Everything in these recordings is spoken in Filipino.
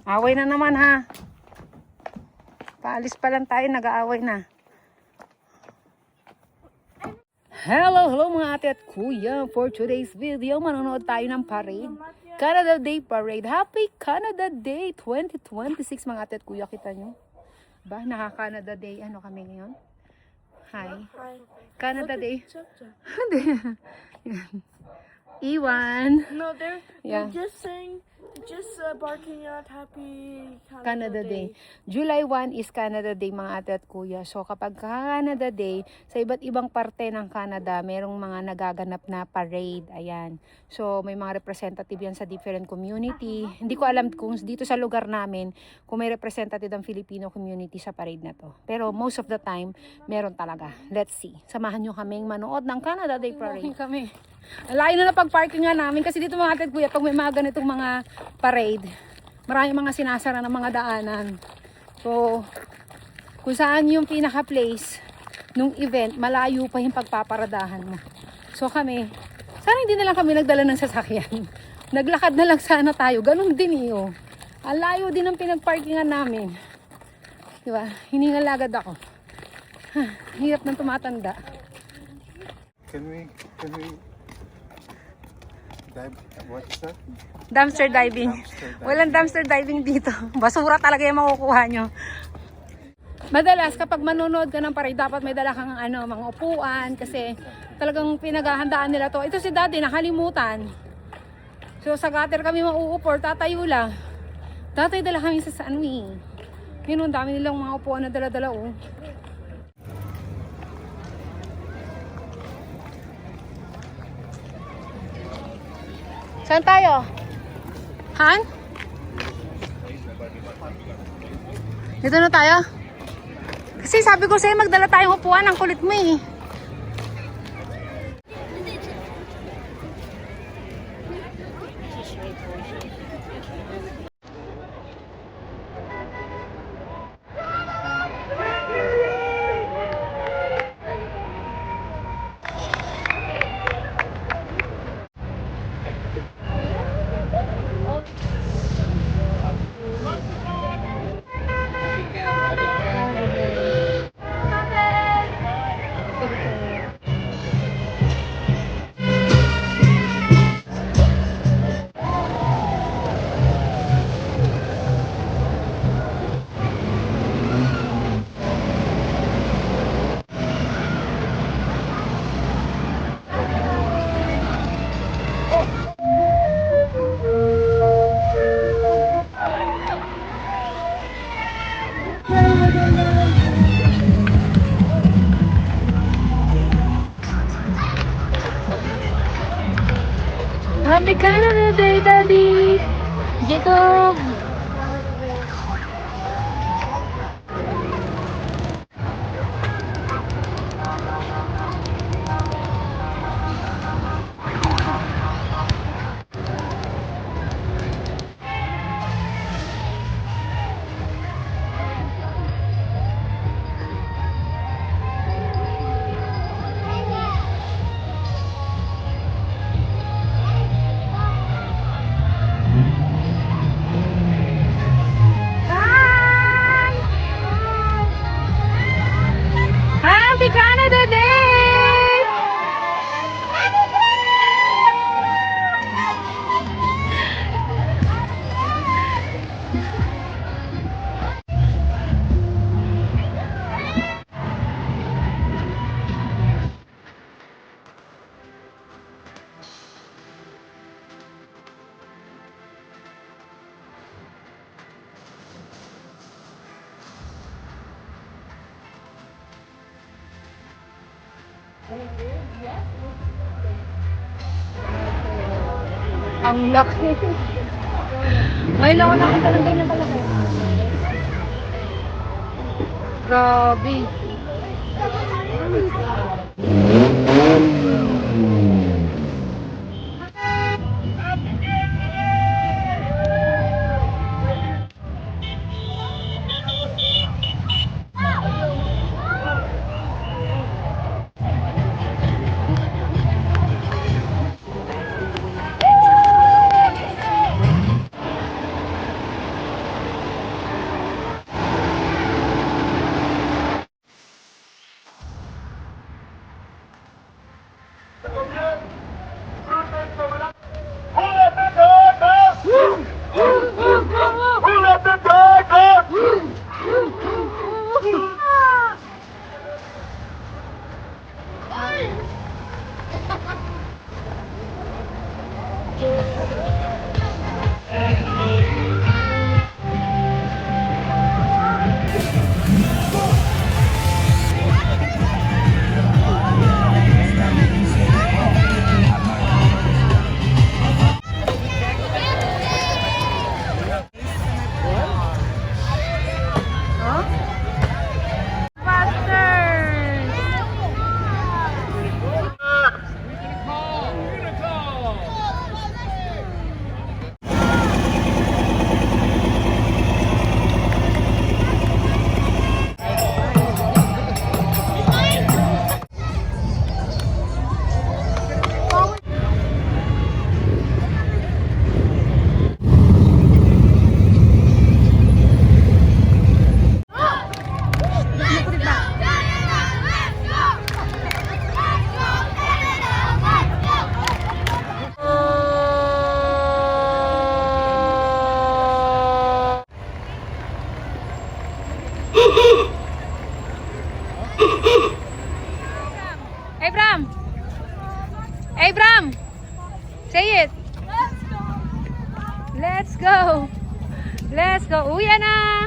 Away na naman ha. Paalis pa lang tayo, nag-aaway na. Hello mga ate at kuya. For today's video, manonood tayo ng parade. Canada Day Parade. Happy Canada Day 2026 mga ate at kuya. Kita nyo? Ba, naka-Canada Day. Ano kami ngayon? Hi. Canada Day. Iwan. No, they're just saying, barking out Happy Canada Day. July 1 is Canada Day mga ate at kuya. So kapag Canada Day, sa iba't ibang parte ng Canada, merong mga nagaganap na parade. Ayan. So may mga representative yan sa different community. Hindi ko alam kung dito sa lugar namin, kung may representative ng Filipino community sa parade na to. Pero most of the time, meron talaga. Let's see. Samahan nyo kaming manood ng Canada Day Parade. Kami. Alayo na pag-parking nga namin kasi dito mga ate at kuya, pag may mga ganitong mga parade, maraming mga sinasara ng mga daanan. So, kung saan yung pinaka-place nung event, malayo pa yung pagpaparadahan mo. So kami, sana hindi na lang kami nagdala ng sasakyan. Naglakad na lang sana tayo. Ganun din iyo. Alayo din ang pinag-parkingan namin. Diba? Hiningal agad ako. Hirap ng tumatanda. Can we dive? What's that? Dumpster diving. Walang dumpster diving dito. Basura talaga yung makukuha nyo. Madalas kapag manonood ka ng parade, dapat may dala kang mga upuan kasi talagang pinaghahandaan nila to. Ito si Daddy nakalimutan. So sa gutter kami mauupor, tatayo lang. Tatay dala kami sa Yun, ang dami nilang mga upuan na dala-dala oh. Saan tayo? Han? Dito na tayo? Kasi sabi ko sa'yo magdala tayong upuan, ang kulit mo eh. Happy Canada Day, Daddy! Jacob! Happy Canada Day! Ang laki. Ngayon lang ako nakita ng ganyan kalaki. Grabe. Let's go. Uwi na!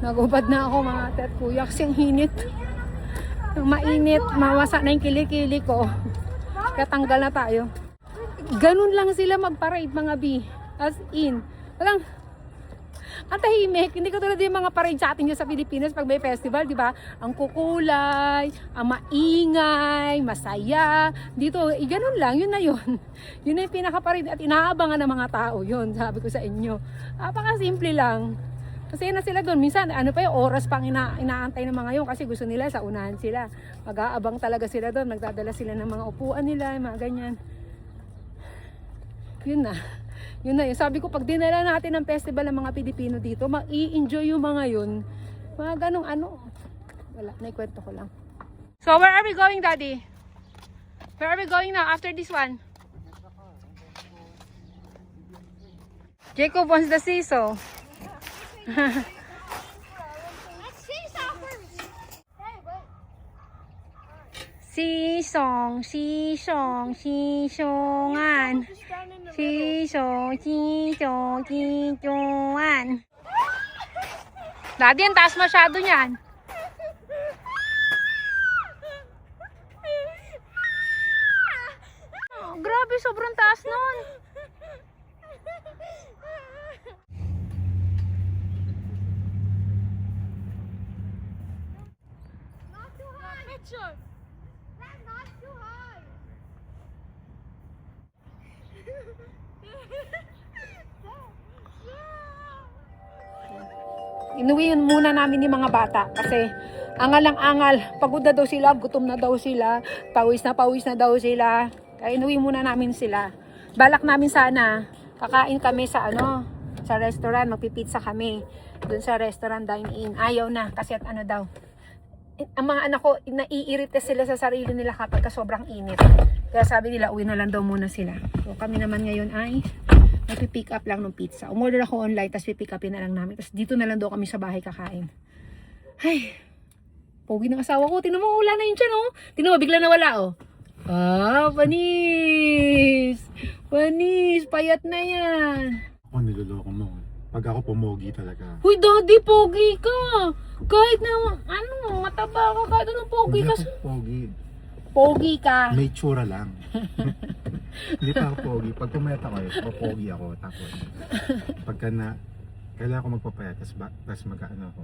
Nagubad na ako mga ate at kuya kasi ang init. Ang mainit, mawasa na yung kilikili ko. Kaya tanggal na tayo. Ganun lang sila magparade mga B. As in. Walang, ang tahimik. Hindi ko tulad yung mga parade sa atin dyan sa Pilipinas pag may festival, di ba? Ang kukulay, ang maingay, masaya. Dito, ganun lang. Yun na yun. Yun na yung pinaka-parade at inaabangan ng mga tao. Yun, sabi ko sa inyo. Napaka-simple lang. Kasi na sila doon. Minsan, ano pa yung oras pang inaantay ng mga yun kasi gusto nila sa unahan sila. Mag-aabang talaga sila doon. Nagdadala sila ng mga upuan nila, mga ganyan. Yun na. Yun na yun. Sabi ko, pag dinala natin ng festival ng mga Pilipino dito, mag-i-enjoy yung mga yun. Mga ganong ano. Wala, naikwento ko lang. So, where are we going, Daddy? Where are we going now after this one? Jacob wants the seesaw. Sisong, sisong, sisongan. Sisong, sisong, sisongan. Daddy, ang taas masyado niyan. Oh, grabe, sobrang taas nun. Not too high. Picture. That's not too high. Inuwi muna namin yung mga bata kasi angal ang angal. Pagod na daw sila, gutom na daw sila, pawis na daw sila. Kaya inuwi muna namin sila. Balak namin sana, kakain kami sa sa restaurant, magpipizza kami. Doon sa restaurant dine-in. Ayaw na kasi at ano daw. Ang mga anak ko, naiirita sila sa sarili nila kapag sobrang init. Kaya sabi nila, uwi na lang daw muna sila. So kami naman ngayon ay pick up lang ng pizza. Umorder ako online, tapos pick upin na lang namin. Tapos dito na lang daw kami sa bahay kakain. Ay, pogi ng asawa ko. Tinan mo, wala na yun siya, no? Tinan mo, bigla nawala, oh. Ah, panis. Panis, payat na yan. Ako niloloko mo. Pag ako pumogi talaga. Huy, Daddy, pogi ka. Kahit na, mataba ka, kahit anong pogi Hindi ka. ako pogi. Pogi ka. May tsura lang. Hindi pa ako pogi. Pag pumayat ako, pogi ako. Tapos, pagka na, kailangan ko magpapayat, tapos mag-ano ako,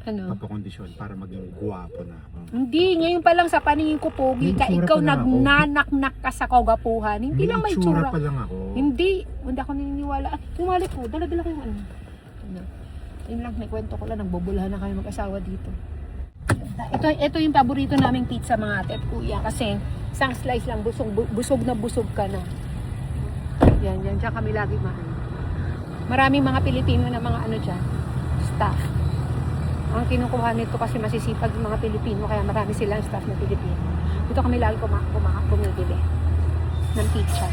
Ano? papakondisyon para maging guwapo na ako. Hindi, ngayon pa lang sa paningin ko pogi May ka. tsura Ikaw pa lang ako. nagnanaknak ka sa kagapuhan. Hindi lang may tsura. pa lang ako. Hindi ako naniniwala. Tumali ko, dala-dala ko yung ano. Yun lang, may kwento ko lang. Nagbubulahan na kami mag-asawa dito. Ito yung paborito naming pizza mga ate at kuya. Kasi isang slice lang, busog na busog ka na. Yan, diyan kami lagi mahal. Maraming mga Pilipino na mga ano dyan, staff. Ang kinukuha nito kasi masisipag yung mga Pilipino, kaya marami silang staff na Pilipino. Dito kami lagi bumibili ng pizza.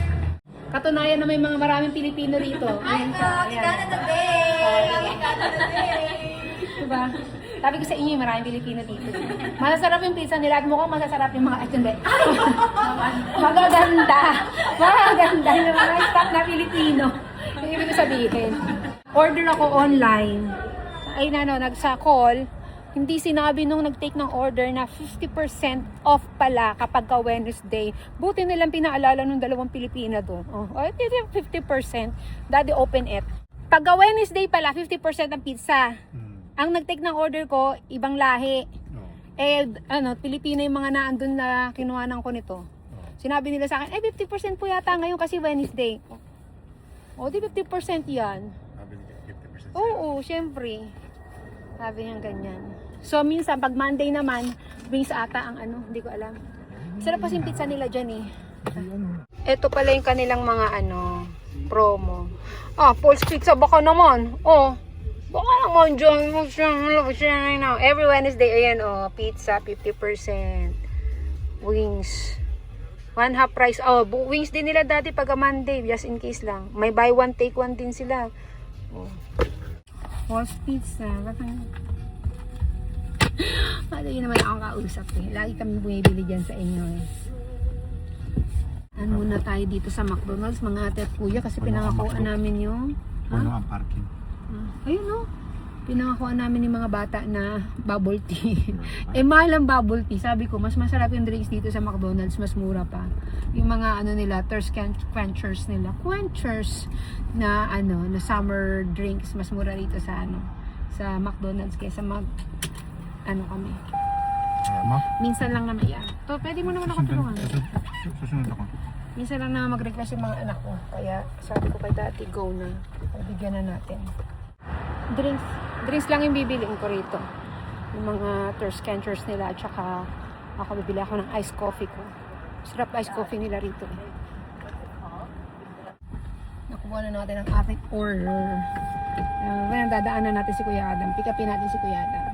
Katunayan na may mga maraming Pilipino rito. Ayan siya. Canada Day! Diba? Sabi ko sa inyo, maraming Pilipino dito. Masasarap yung pizza nila at mukhang masasarap yung mga hindi. Magaganda. Magaganda yung mga staff na Pilipino. Yung ibig ko sabihin. Order ako online. Ay nagsa call. Hindi sinabi nung nag-take ng order na 50% off pala kapag ka Wednesday. Buti nilang pinaalala nung dalawang Pilipina doon. Oh, 50%. Daddy, open it. Pag Wednesday pala, 50% ang pizza. Ang nag-take ng order ko, ibang lahi. Pilipino yung mga naandun na kinuhanan ko nito. Sinabi nila sa akin, 50% po yata ngayon kasi Wednesday. Di 50% yan. Oo, syempre. Sabi niyang ganyan. So, minsan, pag Monday naman, wings ata ang hindi ko alam. Sarap kasi yung pizza nila dyan eh. Ito pala yung kanilang mga promo. Pulse Pizza, baka naman. Baka naman dyan. Every Wednesday, ayan pizza, 50%. Wings. 1/2 price. Wings din nila dati pag Monday, just in case lang. May buy one, take one din sila. Pulse Pizza. Yun naman akong kausap eh. Lagi kami bumibili dyan sa inyo eh. Ano muna tayo dito sa McDonald's mga ate at kuya kasi pinangakuan namin yung Puno ang parking. Ayun no. Pinakakuha namin yung mga bata na bubble tea. Eh mahal ang bubble tea. Sabi ko, mas masarap yung drinks dito sa McDonald's, mas mura pa. Yung mga ano nila, thirst quenchers nila. Quenchers na ano, na summer drinks, mas mura rito sa ano, sa McDonald's kaysa ano kami. Ma? Minsan lang naman yan. To, pwede mo naman ako tulungan. Susunod ako. Minsan lang na mag-request yung mga anak ko. Kaya sabi ko kay dati, go na. Bigyan na natin. Drinks lang yung bibiliin ko rito. Yung mga thirst quenchers nila. At saka ako bibili ako ng iced coffee ko. Sarap iced coffee nila rito. Nakuha na natin ang ating order. Dadaanan natin si Kuya Adam. Pick upin natin si Kuya Adam.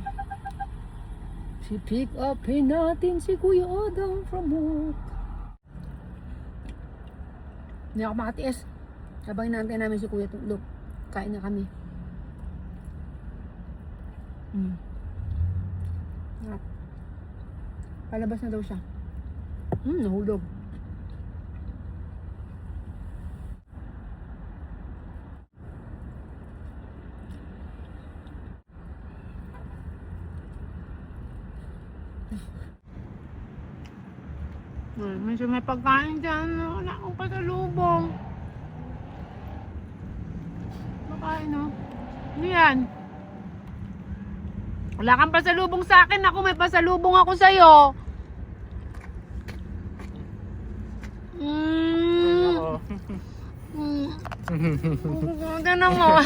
Pick upin natin si Kuya Adam from work. Hindi ako makatiis. Habang inaantay namin si Kuya tulog. Kain na kami. Palabas na daw siya. Nahulog. Medyo may pagkain dyan. Wala akong pasalubong. Makain, no? Ano yan? Wala kang pasalubong sa akin. Ako may pasalubong ako sa'yo. Ganda mo.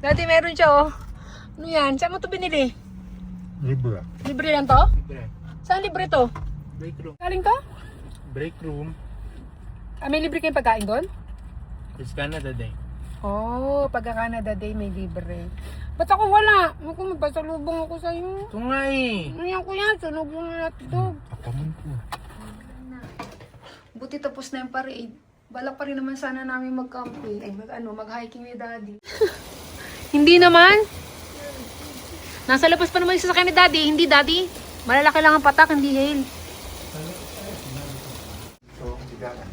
Dati meron siya, oh. Ano yan? Saan mo ito binili? Libre. Libre lang to? Libre. Saan libre to? Break room. Galing to? Break room. May libre kayong pagkain doon? It's Canada Day. Oh, pagka Canada Day may libre. Ba't ako wala? Ako may pasalubong ako sa'yo. Ito nga eh. Ayan ko yan, sunog yung natidog. Papaman ko. Buti tapos na yung parade. Balak pa rin naman sana namin mag-camping. Ay, mag-hiking ni Daddy. Hindi naman. Nasa labas pa naman yung sasakyan ni Daddy. Hindi, Daddy. Malalaki lang ang patak, hindi hail. So, sigaran.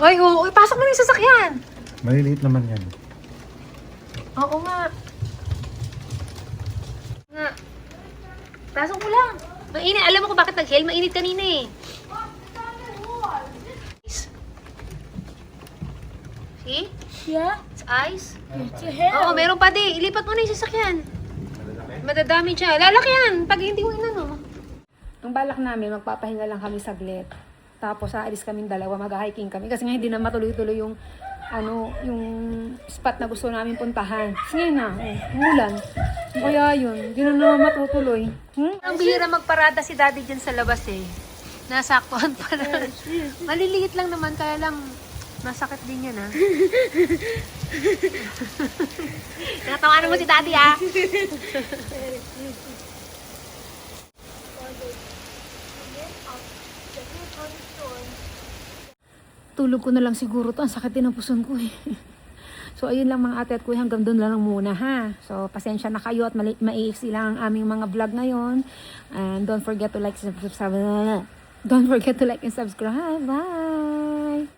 Oy, pasok mo na yung sasakyan. Maliliit naman yan. Oo nga. Nga. Pasok mo lang. Mainit. Alam mo kung bakit nag-hail? Mainit kanina eh. See? Yeah? It's ice. It's a hair. Oo, meron pa di. Ilipat mo na yung sasakyan. Madadami siya. Lalaki yan. Pag hindi mo inano. Ang balak namin, magpapahinga lang kami saglit. Tapos aalis kaming dalawa, mag-hiking kami. Kasi nga hindi na matuloy-tuloy yung yung spot na gusto namin puntahan. Sige na, umulan. Kaya yun, hindi na matutuloy. Ang bihira magparada si Daddy dyan sa labas eh. Nasaktuhan pa na. Maliliit lang naman, kaya lang masakit din yan, ha? Natawanan mo si Daddy, ha? Tulog ko na lang siguro to. Ang sakit din ng puson ko, eh. So, ayun lang mga ate at kuya. Hanggang doon lang muna, ha? So, pasensya na kayo at maiiksi lang ang aming mga vlog ngayon. And don't forget to like and subscribe. Don't forget to like and subscribe. Bye!